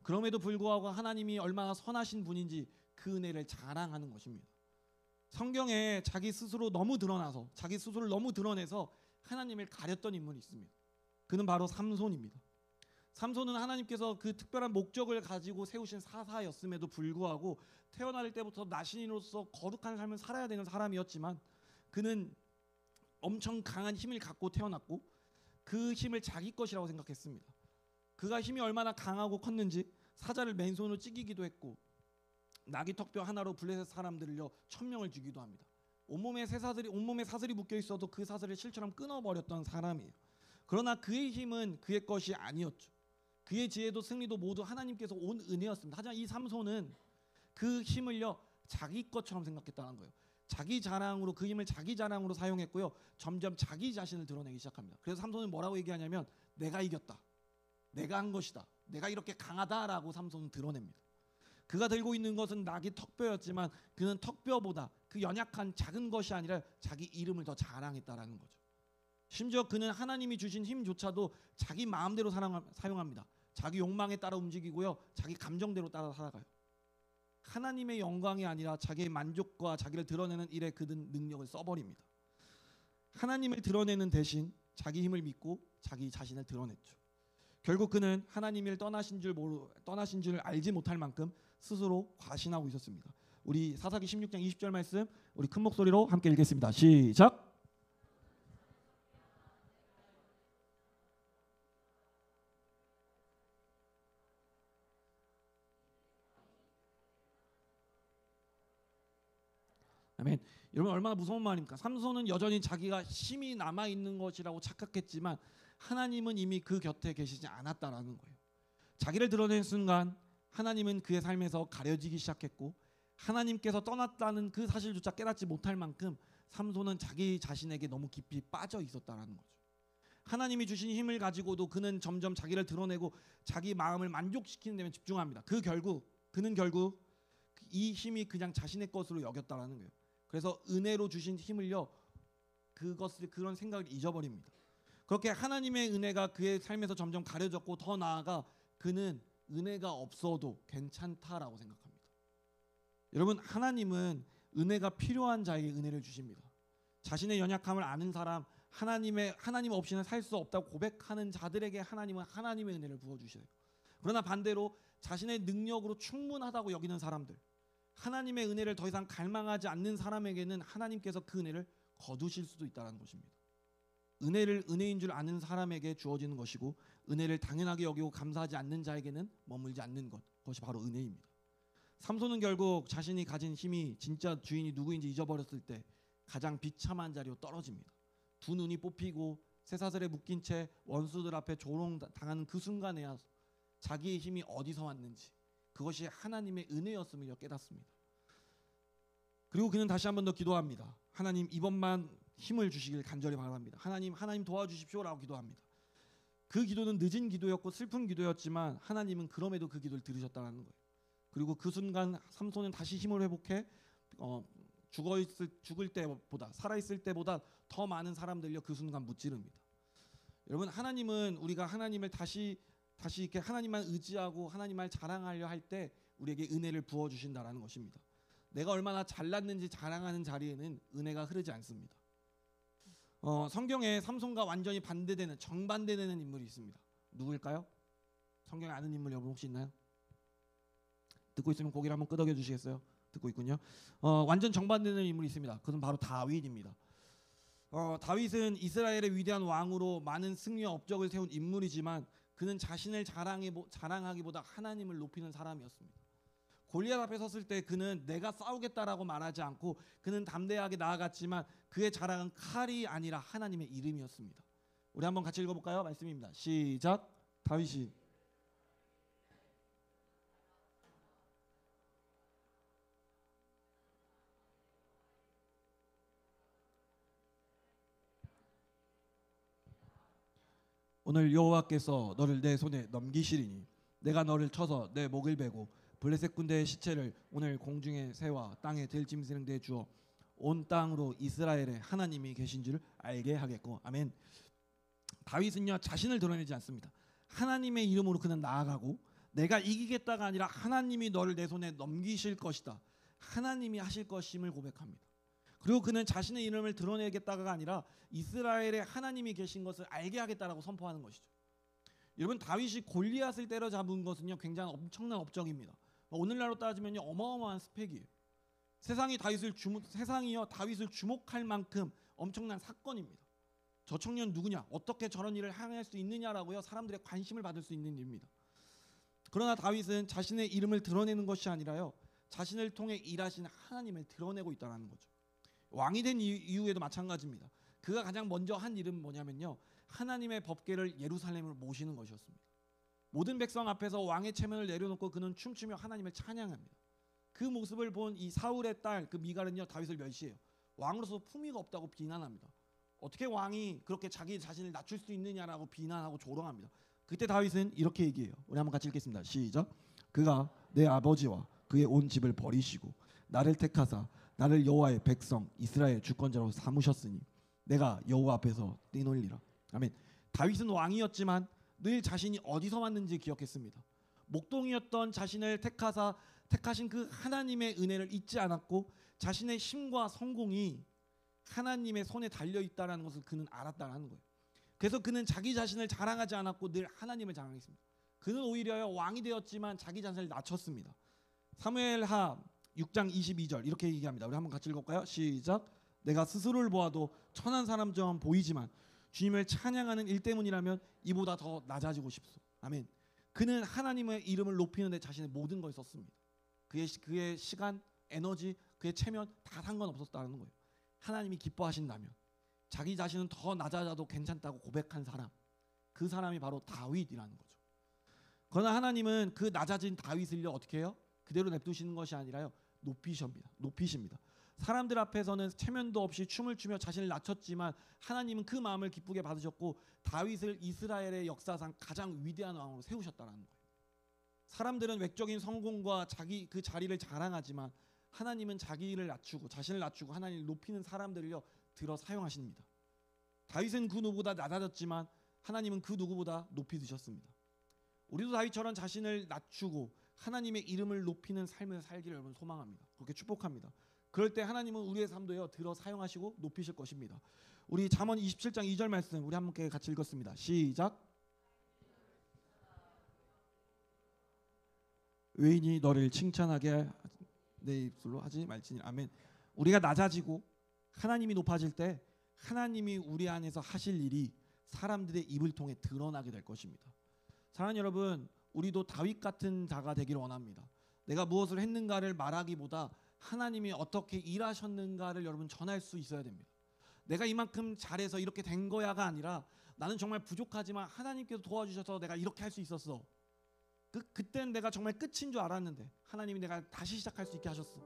그럼에도 불구하고 하나님이 얼마나 선하신 분인지 그 은혜를 자랑하는 것입니다. 성경에 자기 스스로 너무 드러나서, 자기 스스로를 너무 드러내서 하나님을 가렸던 인물이 있습니다. 그는 바로 삼손입니다. 삼손은 하나님께서 그 특별한 목적을 가지고 세우신 사사였음에도 불구하고 태어날 때부터 나신인으로서 거룩한 삶을 살아야 되는 사람이었지만, 그는 엄청 강한 힘을 갖고 태어났고 그 힘을 자기 것이라고 생각했습니다. 그가 힘이 얼마나 강하고 컸는지 사자를 맨손으로 찌기기도 했고, 나귀 턱뼈 하나로 블레셋 사람들을요 1000명을 죽이기도 합니다. 온몸에 사슬이 묶여 있어도 그 사슬을 실처럼 끊어버렸던 사람이에요. 그러나 그의 힘은 그의 것이 아니었죠. 그의 지혜도 승리도 모두 하나님께서 온 은혜였습니다. 하지만 이 삼손은 그 힘을요 자기 것처럼 생각했다는 거예요. 자기 자랑으로, 그 힘을 자기 자랑으로 사용했고요, 점점 자기 자신을 드러내기 시작합니다. 그래서 삼손은 뭐라고 얘기하냐면, 내가 이겼다, 내가 한 것이다, 내가 이렇게 강하다라고 삼손은 드러냅니다. 그가 들고 있는 것은 나귀 턱뼈였지만 그는 턱뼈보다 그 연약한 작은 것이 아니라 자기 이름을 더 자랑했다라는 거죠. 심지어 그는 하나님이 주신 힘조차도 자기 마음대로 사용합니다. 자기 욕망에 따라 움직이고요, 자기 감정대로 따라 살아가요. 하나님의 영광이 아니라 자기의 만족과 자기를 드러내는 일에 그는 능력을 써버립니다. 하나님을 드러내는 대신 자기 힘을 믿고 자기 자신을 드러냈죠. 결국 그는 하나님을 떠나신 줄 알지 못할 만큼 스스로 과신하고 있었습니다. 우리 사사기 16장 20절 말씀 우리 큰 목소리로 함께 읽겠습니다. 시작. 아멘. 여러분, 얼마나 무서운 말입니까? 삼손은 여전히 자기가 힘이 남아 있는 것이라고 착각했지만 하나님은 이미 그 곁에 계시지 않았다라는 거예요. 자기를 드러낸 순간 하나님은 그의 삶에서 가려지기 시작했고, 하나님께서 떠났다는 그 사실조차 깨닫지 못할 만큼 삼손은 자기 자신에게 너무 깊이 빠져 있었다라는 거죠. 하나님이 주신 힘을 가지고도 그는 점점 자기를 드러내고 자기 마음을 만족시키는 데만 집중합니다. 그는 결국 이 힘이 그냥 자신의 것으로 여겼다라는 거예요. 그래서 은혜로 주신 힘을요, 그런 생각을 잊어버립니다. 그렇게 하나님의 은혜가 그의 삶에서 점점 가려졌고, 더 나아가 그는 은혜가 없어도 괜찮다라고 생각합니다. 여러분, 하나님은 은혜가 필요한 자에게 은혜를 주십니다. 자신의 연약함을 아는 사람, 하나님 없이는 살 수 없다고 고백하는 자들에게 하나님은 하나님의 은혜를 부어주셔요. 그러나 반대로 자신의 능력으로 충분하다고 여기는 사람들, 하나님의 은혜를 더 이상 갈망하지 않는 사람에게는 하나님께서 그 은혜를 거두실 수도 있다는 것입니다. 은혜를 은혜인 줄 아는 사람에게 주어지는 것이고 은혜를 당연하게 여기고 감사하지 않는 자에게는 머물지 않는 것, 그것이 바로 은혜입니다. 삼손은 결국 자신이 가진 힘이 진짜 주인이 누구인지 잊어버렸을 때 가장 비참한 자리로 떨어집니다. 두 눈이 뽑히고 쇠사슬에 묶인 채 원수들 앞에 조롱당하는 그 순간에야 자기의 힘이 어디서 왔는지, 그것이 하나님의 은혜였음을 깨닫습니다. 그리고 그는 다시 한 번 더 기도합니다. 하나님, 이번만 힘을 주시길 간절히 바랍니다. 하나님 도와주십시오라고 기도합니다. 그 기도는 늦은 기도였고 슬픈 기도였지만 하나님은 그럼에도 그 기도를 들으셨다는 거예요. 그리고 그 순간 삼손은 다시 힘을 회복해 죽을 때보다 살아있을 때보다 더 많은 사람들요 그 순간 무찌릅니다. 여러분, 하나님은 우리가 하나님을 다시 이렇게 하나님만 의지하고 하나님만 자랑하려 할 때 우리에게 은혜를 부어 주신다라는 것입니다. 내가 얼마나 잘났는지 자랑하는 자리에는 은혜가 흐르지 않습니다. 성경에 삼손과 완전히 반대되는 정반대되는 인물이 있습니다. 누구일까요? 성경에 아는 인물 여러분 혹시 있나요? 듣고 있으면 고개를 한번 끄덕여 주시겠어요? 듣고 있군요. 완전 정반대되는 인물이 있습니다. 그것은 바로 다윗입니다. 다윗은 이스라엘의 위대한 왕으로 많은 승리와 업적을 세운 인물이지만 그는 자신을 자랑하기보다 하나님을 높이는 사람이었습니다. 골리앗 앞에 섰을 때 그는 내가 싸우겠다라고 말하지 않고 그는 담대하게 나아갔지만 그의 자랑은 칼이 아니라 하나님의 이름이었습니다. 우리 한번 같이 읽어볼까요? 말씀입니다. 시작. 다윗이 오늘 여호와께서 너를 내 손에 넘기시리니 내가 너를 쳐서 내 목을 베고 블레셋 군대의 시체를 오늘 공중의 새와 땅의 들짐승들에 주어 온 땅으로 이스라엘의 하나님이 계신 줄 알게 하겠고. 아멘. 다윗은요 자신을 드러내지 않습니다. 하나님의 이름으로 그는 나아가고 내가 이기겠다가 아니라 하나님이 너를 내 손에 넘기실 것이다, 하나님이 하실 것임을 고백합니다. 그리고 그는 자신의 이름을 드러내겠다가 아니라 이스라엘의 하나님이 계신 것을 알게 하겠다라고 선포하는 것이죠. 여러분, 다윗이 골리앗을 때려잡은 것은요 굉장히 엄청난 업적입니다. 오늘날로 따지면요 어마어마한 스펙이에요. 세상이요 다윗을 주목할 만큼 엄청난 사건입니다. 저 청년 누구냐, 어떻게 저런 일을 행할 수 있느냐라고요 사람들의 관심을 받을 수 있는 일입니다. 그러나 다윗은 자신의 이름을 드러내는 것이 아니라요 자신을 통해 일하신 하나님을 드러내고 있다는 거죠. 왕이 된 이후에도 마찬가지입니다. 그가 가장 먼저 한 일은 뭐냐면요 하나님의 법궤를 예루살렘으로 모시는 것이었습니다. 모든 백성 앞에서 왕의 체면을 내려놓고 그는 춤추며 하나님을 찬양합니다. 그 모습을 본 이 사울의 딸 그 미갈은요 다윗을 멸시해요. 왕으로서 품위가 없다고 비난합니다. 어떻게 왕이 그렇게 자기 자신을 낮출 수 있느냐라고 비난하고 조롱합니다. 그때 다윗은 이렇게 얘기해요. 우리 한번 같이 읽겠습니다. 시작. 그가 내 아버지와 그의 온 집을 버리시고 나를 택하사 나를 여호와의 백성 이스라엘 주권자로 삼으셨으니 내가 여호와 앞에서 뛰놀리라. 아멘. 다윗은 왕이었지만 늘 자신이 어디서 왔는지 기억했습니다. 목동이었던 자신을 택하신 그 하나님의 은혜를 잊지 않았고 자신의 힘과 성공이 하나님의 손에 달려 있다라는 것을 그는 알았다라는 거예요. 그래서 그는 자기 자신을 자랑하지 않았고 늘 하나님을 자랑했습니다. 그는 오히려 왕이 되었지만 자기 자신을 낮췄습니다. 사무엘하 6장 22절 이렇게 얘기합니다. 우리 한번 같이 읽을까요? 시작. 내가 스스로를 보아도 천한 사람처럼 보이지만 주님을 찬양하는 일 때문이라면 이보다 더 낮아지고 싶소. 아멘. 그는 하나님의 이름을 높이는 데 자신의 모든 걸 썼습니다. 그의 시간, 에너지, 그의 체면 다 상관없었다는 거예요. 하나님이 기뻐하신다면 자기 자신은 더 낮아져도 괜찮다고 고백한 사람, 그 사람이 바로 다윗이라는 거죠. 그러나 하나님은 그 낮아진 다윗을요 어떻게 해요? 그대로 냅두시는 것이 아니라요 높이십니다. 사람들 앞에서는 체면도 없이 춤을 추며 자신을 낮췄지만 하나님은 그 마음을 기쁘게 받으셨고 다윗을 이스라엘의 역사상 가장 위대한 왕으로 세우셨다는 거예요. 사람들은 외적인 성공과 자기 그 자리를 자랑하지만 하나님은 자기를 낮추고 자신을 낮추고 하나님을 높이는 사람들을요 들어 사용하십니다. 다윗은 그 누구보다 낮아졌지만 하나님은 그 누구보다 높이 드셨습니다. 우리도 다윗처럼 자신을 낮추고 하나님의 이름을 높이는 삶을 살기를 여러분 소망합니다. 그렇게 축복합니다. 그럴 때 하나님은 우리의 삶도요 들어 사용하시고 높이실 것입니다. 우리 잠언 27장 2절 말씀 우리 함께 같이 읽었습니다. 시작. 외인이 너를 칭찬하게 내 입술로 하지 말지니. 아멘. 우리가 낮아지고 하나님이 높아질 때 하나님이 우리 안에서 하실 일이 사람들의 입을 통해 드러나게 될 것입니다. 사랑하는 여러분, 우리도 다윗 같은 자가 되기를 원합니다. 내가 무엇을 했는가를 말하기보다 하나님이 어떻게 일하셨는가를 여러분 전할 수 있어야 됩니다. 내가 이만큼 잘해서 이렇게 된 거야가 아니라 나는 정말 부족하지만 하나님께서 도와주셔서 내가 이렇게 할 수 있었어. 그때는 내가 정말 끝인 줄 알았는데 하나님이 내가 다시 시작할 수 있게 하셨어.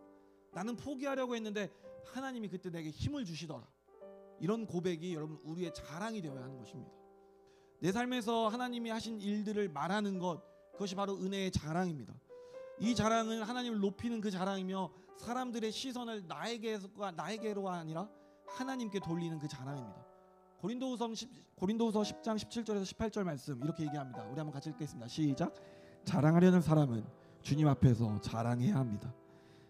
나는 포기하려고 했는데 하나님이 그때 내게 힘을 주시더라. 이런 고백이 여러분 우리의 자랑이 되어야 하는 것입니다. 내 삶에서 하나님이 하신 일들을 말하는 것, 그것이 바로 은혜의 자랑입니다. 이 자랑은 하나님을 높이는 그 자랑이며 사람들의 시선을 나에게로 아니라 하나님께 돌리는 그 자랑입니다. 고린도후서 10장 17절에서 18절 말씀 이렇게 얘기합니다. 우리 한번 같이 읽겠습니다. 시작. 자랑하려는 사람은 주님 앞에서 자랑해야 합니다.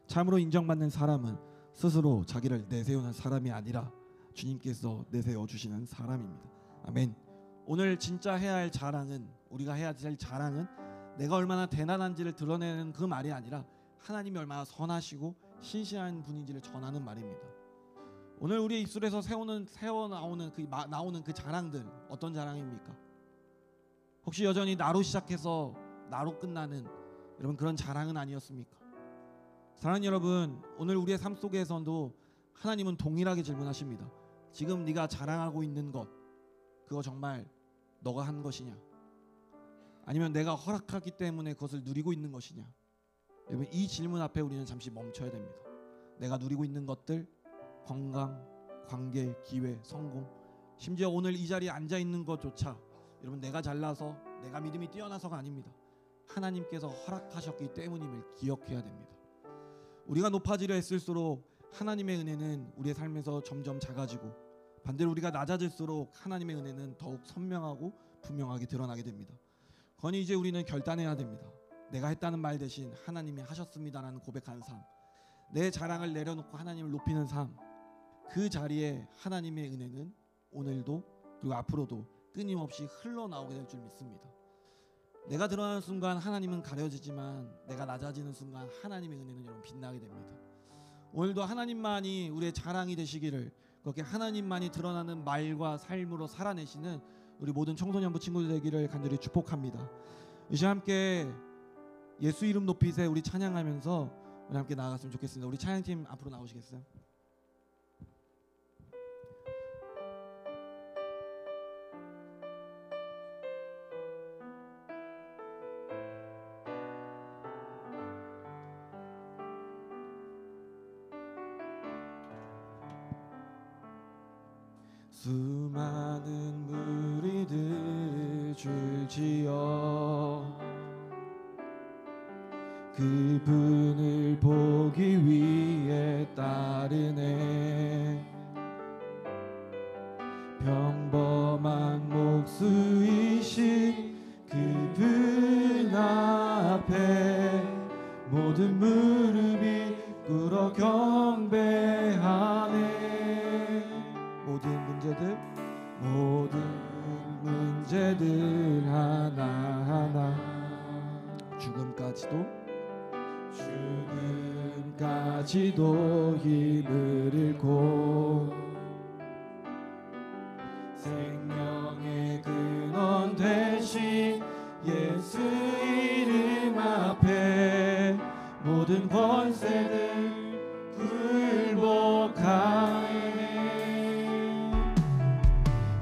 참으로 인정받는 사람은 스스로 자기를 내세우는 사람이 아니라 주님께서 내세워 주시는 사람입니다. 아멘. 오늘 진짜 해야 할 자랑은, 우리가 해야 될 자랑은 내가 얼마나 대단한지를 드러내는 그 말이 아니라 하나님이 얼마나 선하시고 신실한 분인지를 전하는 말입니다. 오늘 우리의 입술에서 나오는 그 자랑들, 어떤 자랑입니까? 혹시 여전히 나로 시작해서 나로 끝나는 여러분 그런 자랑은 아니었습니까? 사랑하는 여러분, 오늘 우리의 삶 속에서도 하나님은 동일하게 질문하십니다. 지금 네가 자랑하고 있는 것, 그거 정말 너가 한 것이냐? 아니면 내가 허락하기 때문에 그것을 누리고 있는 것이냐? 여러분, 이 질문 앞에 우리는 잠시 멈춰야 됩니다. 내가 누리고 있는 것들, 건강, 관계, 기회, 성공, 심지어 오늘 이 자리에 앉아 있는 것조차 여러분 내가 잘나서, 내가 믿음이 뛰어나서가 아닙니다. 하나님께서 허락하셨기 때문임을 기억해야 됩니다. 우리가 높아지려 했을수록 하나님의 은혜는 우리의 삶에서 점점 작아지고, 반대로 우리가 낮아질수록 하나님의 은혜는 더욱 선명하고 분명하게 드러나게 됩니다. 그러니 이제 우리는 결단해야 됩니다. 내가 했다는 말 대신 하나님이 하셨습니다라는 고백하는 삶, 내 자랑을 내려놓고 하나님을 높이는 삶, 그 자리에 하나님의 은혜는 오늘도 그리고 앞으로도 끊임없이 흘러나오게 될 줄 믿습니다. 내가 드러나는 순간 하나님은 가려지지만 내가 낮아지는 순간 하나님의 은혜는 여러분 빛나게 됩니다. 오늘도 하나님만이 우리의 자랑이 되시기를, 그렇게 하나님만이 드러나는 말과 삶으로 살아내시는 우리 모든 청소년부 친구들 되기를 간절히 축복합니다. 이 시간 함께 예수 이름 높이세 우리 찬양하면서 우리 함께 나아갔으면 좋겠습니다. 우리 찬양팀 앞으로 나오시겠어요? 수많은 무리들 줄지어 그분을 보기 위해 따르네. 평범한 목수이신 그분 앞에 모든 무릎이 꿇어 경배하네. 모든 문제들 하나하나 죽음까지도 힘을 잃고 생명의 근원 되신 예수 이름 앞에 모든 권세들 굴복하네.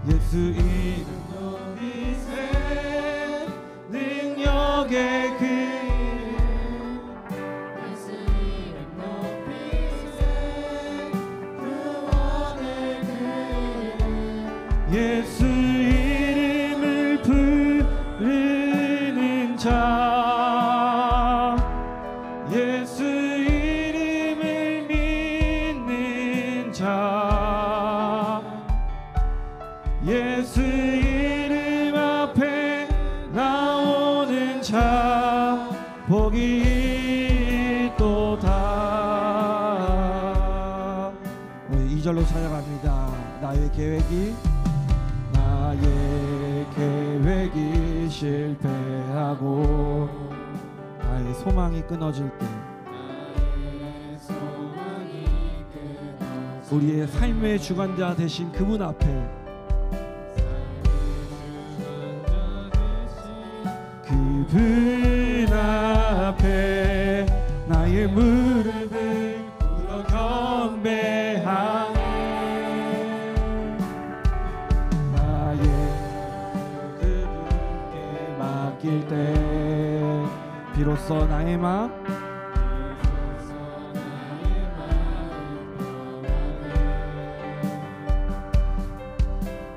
예수 이름 높이세 능력의 그 예수 이름 높이세 구원의 그 예수 이름을 부르는 자 예수 이름을 믿는 자 예수 이름 앞에 나오는 자 복이 있도다. 2절로 찬양합니다. 나의 계획이 실패하고 나의 소망이 끊어질 때 우리의 삶의 주관자 되신 그분 앞에 그분 앞에 나의 무릎을 꿇어 경배하네. 나의 그분께 맡길 때 비로소 나의 마음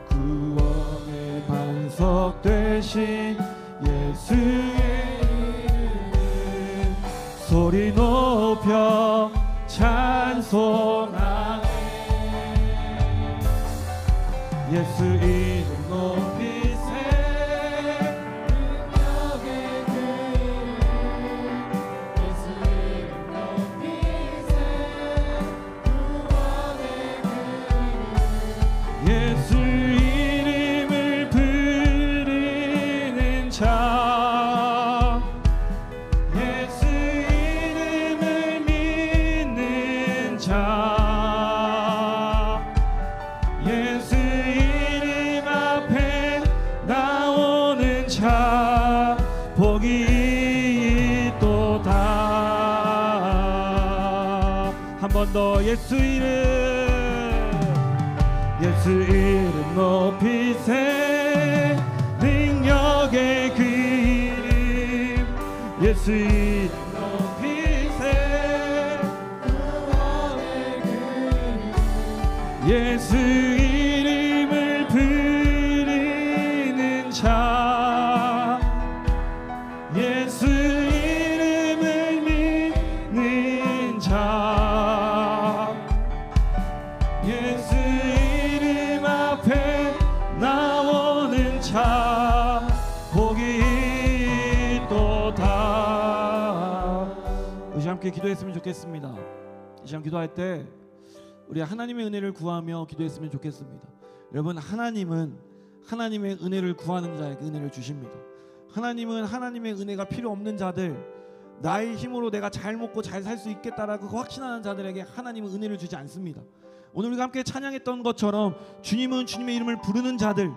구원의 반석 되신 예수의 이름 소리 높여 찬송하네. 예수 이름 높이세 능력의 그 이름 예수 이름 높이세 구원의 그 이름 예수 이름을 부르는 자 예수 이름을 믿는 자 예수 이름 앞에 나오는 자 복이 있도다. 한 번 더 예수 이름 예수 이름 높이세 능력의 그 이름 예수 이름 높이세 구원의 그 이름 예수 이름을 부르는 자 예수 이름을 믿는 자 예수 이름 앞에 나오는 자 복이 있도다. 이 시간 함께 기도했으면 좋겠습니다. 이 시간 기도할 때 우리 하나님의 은혜를 구하며 기도했으면 좋겠습니다. 여러분, 하나님은 하나님의 은혜를 구하는 자에게 은혜를 주십니다. 하나님은 하나님의 은혜가 필요 없는 자들, 나의 힘으로 내가 잘 먹고 잘 살 수 있겠다라고 확신하는 자들에게 하나님은 은혜를 주지 않습니다. 오늘 우리가 함께 찬양했던 것처럼 주님은 주님의 이름을 부르는 자들,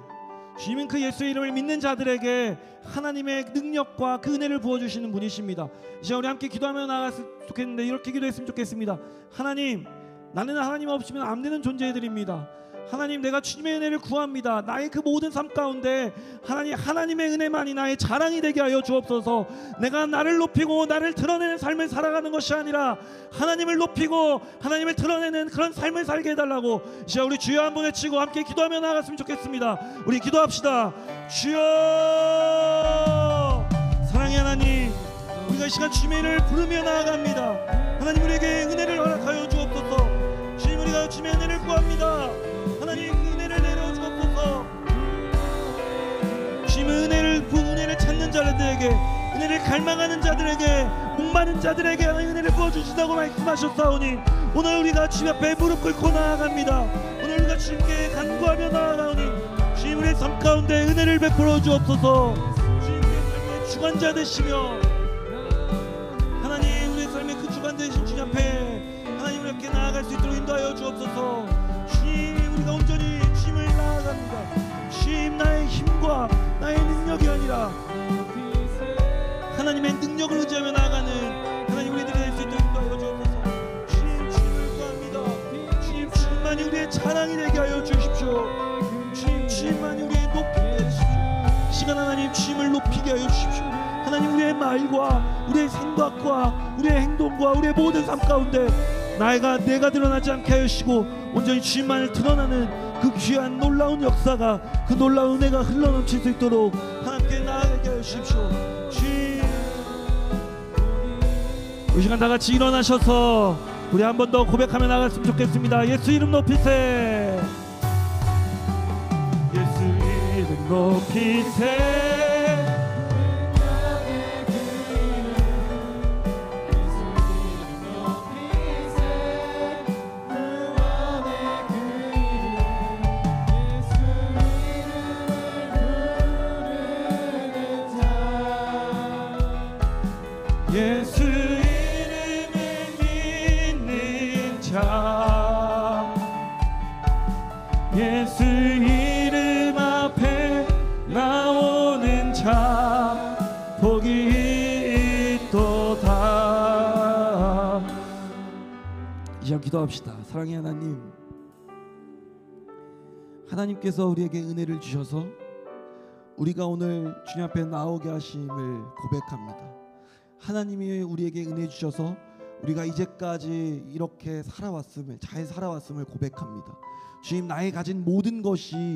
주님은 그 예수의 이름을 믿는 자들에게 하나님의 능력과 그 은혜를 부어주시는 분이십니다. 이제 우리 함께 기도하며 나아갔으면 좋겠는데 이렇게 기도했으면 좋겠습니다. 하나님, 나는 하나님 없이면 안 되는 존재들입니다. 하나님, 내가 주님의 은혜를 구합니다. 나의 그 모든 삶 가운데 하나님의 은혜만이 나의 자랑이 되게 하여 주옵소서. 내가 나를 높이고 나를 드러내는 삶을 살아가는 것이 아니라 하나님을 높이고 하나님을 드러내는 그런 삶을 살게 해달라고 이제 우리 주여 한번 외치고 함께 기도하며 나아갔으면 좋겠습니다. 우리 기도합시다. 주여, 사랑의 하나님, 우리가 이 시간 주님의 이름을 부르며 나아갑니다. 하나님, 우리에게 은혜를 허락하여 주옵소서. 주님, 우리가 주님의 은혜를 구합니다. 하나님, 그 은혜를 내려주옵소서. 주님은 은혜를 찾는 자들에게, 은혜를 갈망하는 자들에게, 목마른 자들에게 은혜를 부어주신다고 말씀하셨사오니 오늘 우리가 주님 앞에 무릎 꿇고 나아갑니다. 오늘 우리가 주님께 간구하며 나아가오니 주님, 우리의 삶 가운데 은혜를 베풀어 주옵소서. 주님, 우리의 삶의 주관자 되시며 하나님, 우리의 삶의 그 주관 되신 주님 앞에 하나님 이렇게 나아갈 수 있도록 인도하여 주옵소서. 주님, 우리가 온전히 주님을 나아갑니다. 주님, 나의 힘과 나의 능력이 아니라 하나님의 능력을 의지하며 나아가는 하나님 우리들이 될 수 있도록 인도하여 주옵소서. 주님, 주님을 구합니다. 주님, 주님만이 우리의 자랑이 되게 하여 주십시오. 주님, 주님만이 우리의 높이게 해주십시오. 시간 하나님, 주님을 높이게 하여 주십시오. 하나님, 우리의 말과 우리의 생각과 우리의 행동과 우리의 모든 삶 가운데 내가 드러나지 않게 하여 주시고 온전히 주님만을 드러나는 그 귀한 놀라운 역사가, 그 놀라운 은혜가 흘러넘칠 수 있도록 함께 나아가게 하여 주십시오. 주님, 이 시간 다 같이 일어나셔서 우리 한 번 더 고백하며 나갔으면 좋겠습니다. 예수 이름 높이세, 예수 이름 높이세. 예수 이름을 믿는 자, 참 복이 있도다. 이 시간 기도합시다. 사랑의 하나님, 하나님께서 우리에게 은혜를 주셔서 우리가 오늘 주님 앞에 나오게 하심을 고백합니다. 하나님이 우리에게 은혜 주셔서 우리가 이제까지 이렇게 살아왔음을, 잘 살아왔음을 고백합니다. 주님, 나의 가진 모든 것이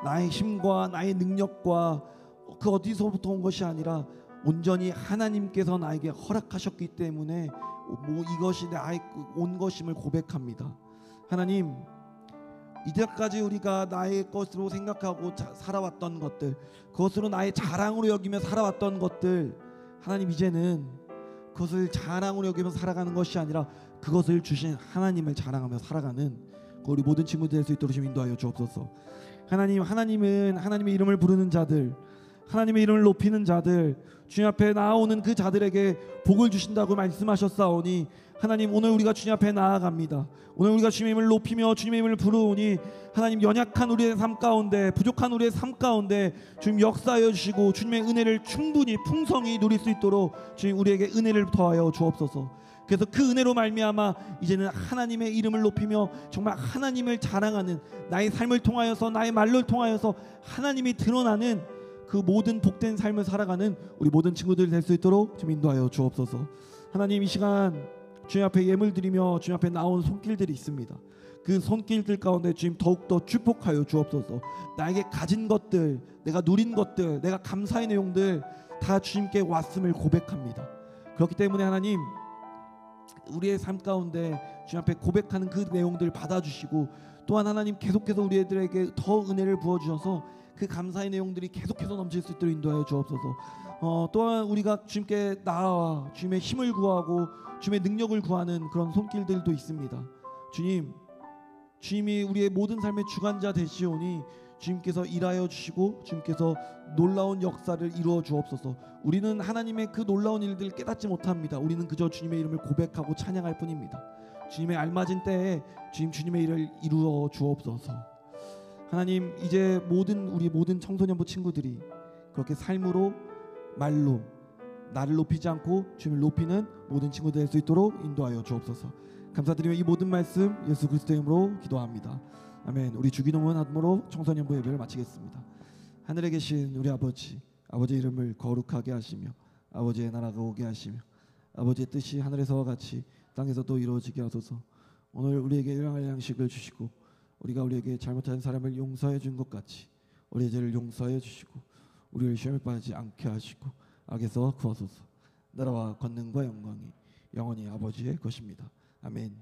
나의 힘과 나의 능력과 그 어디서부터 온 것이 아니라 온전히 하나님께서 나에게 허락하셨기 때문에 이것이 나의 온 것임을 고백합니다. 하나님, 이제까지 우리가 나의 것으로 생각하고 살아왔던 것들, 그것으로 나의 자랑으로 여기며 살아왔던 것들, 하나님 이제는 그것을 자랑으로 여기며 살아가는 것이 아니라 그것을 주신 하나님을 자랑하며 살아가는 우리 모든 친구들 될 수 있도록 좀 인도하여 주옵소서. 하나님, 하나님은 하나님의 이름을 부르는 자들, 하나님의 이름을 높이는 자들, 주님 앞에 나아오는 그 자들에게 복을 주신다고 말씀하셨사오니 하나님, 오늘 우리가 주님 앞에 나아갑니다. 오늘 우리가 주님의 이름을 높이며 주님의 이름을 부르오니 하나님, 연약한 우리의 삶 가운데, 부족한 우리의 삶 가운데 주님 역사하여 주시고 주님의 은혜를 충분히 풍성히 누릴 수 있도록 주님 우리에게 은혜를 더하여 주옵소서. 그래서 그 은혜로 말미암아 이제는 하나님의 이름을 높이며 정말 하나님을 자랑하는, 나의 삶을 통하여서, 나의 말을 통하여서 하나님이 드러나는 그 모든 복된 삶을 살아가는 우리 모든 친구들 될 수 있도록 좀 인도하여 주옵소서. 하나님, 이 시간 주님 앞에 예물 드리며 주님 앞에 나온 손길들이 있습니다. 그 손길들 가운데 주님 더욱더 축복하여 주옵소서. 나에게 가진 것들, 내가 누린 것들, 내가 감사의 내용들 다 주님께 왔음을 고백합니다. 그렇기 때문에 하나님, 우리의 삶 가운데 주님 앞에 고백하는 그 내용들 받아주시고, 또한 하나님 계속해서 우리들에게 더 은혜를 부어주셔서 그 감사의 내용들이 계속해서 넘칠 수 있도록 인도하여 주옵소서. 또한 우리가 주님께 나아와 주님의 힘을 구하고 주님의 능력을 구하는 그런 손길들도 있습니다. 주님, 주님이 우리의 모든 삶의 주관자 되시오니 주님께서 일하여 주시고 주님께서 놀라운 역사를 이루어 주옵소서. 우리는 하나님의 그 놀라운 일들을 깨닫지 못합니다. 우리는 그저 주님의 이름을 고백하고 찬양할 뿐입니다. 주님의 알맞은 때에 주님의 일을 이루어 주옵소서. 하나님, 이제 우리 모든 청소년부 친구들이 그렇게 삶으로, 말로 나를 높이지 않고 주님을 높이는 모든 친구들 될 수 있도록 인도하여 주옵소서. 감사드리며 이 모든 말씀 예수 그리스도의 이름으로 기도합니다. 아멘. 우리 주기도문 함으로 청소년부 예배를 마치겠습니다. 하늘에 계신 우리 아버지, 아버지의 이름을 거룩하게 하시며 아버지의 나라가 오게 하시며 아버지의 뜻이 하늘에서와 같이 땅에서도 이루어지게 하소서. 오늘 우리에게 일용할 양식을 주시고 우리가 우리에게 잘못한 사람을 용서해 준 것 같이 우리의 죄를 용서해 주시고 우리를 시험에 빠지지 않게 하시고 악에서 구하소서. 나라와 권능과 영광이 영원히 아버지의 것입니다. 아멘.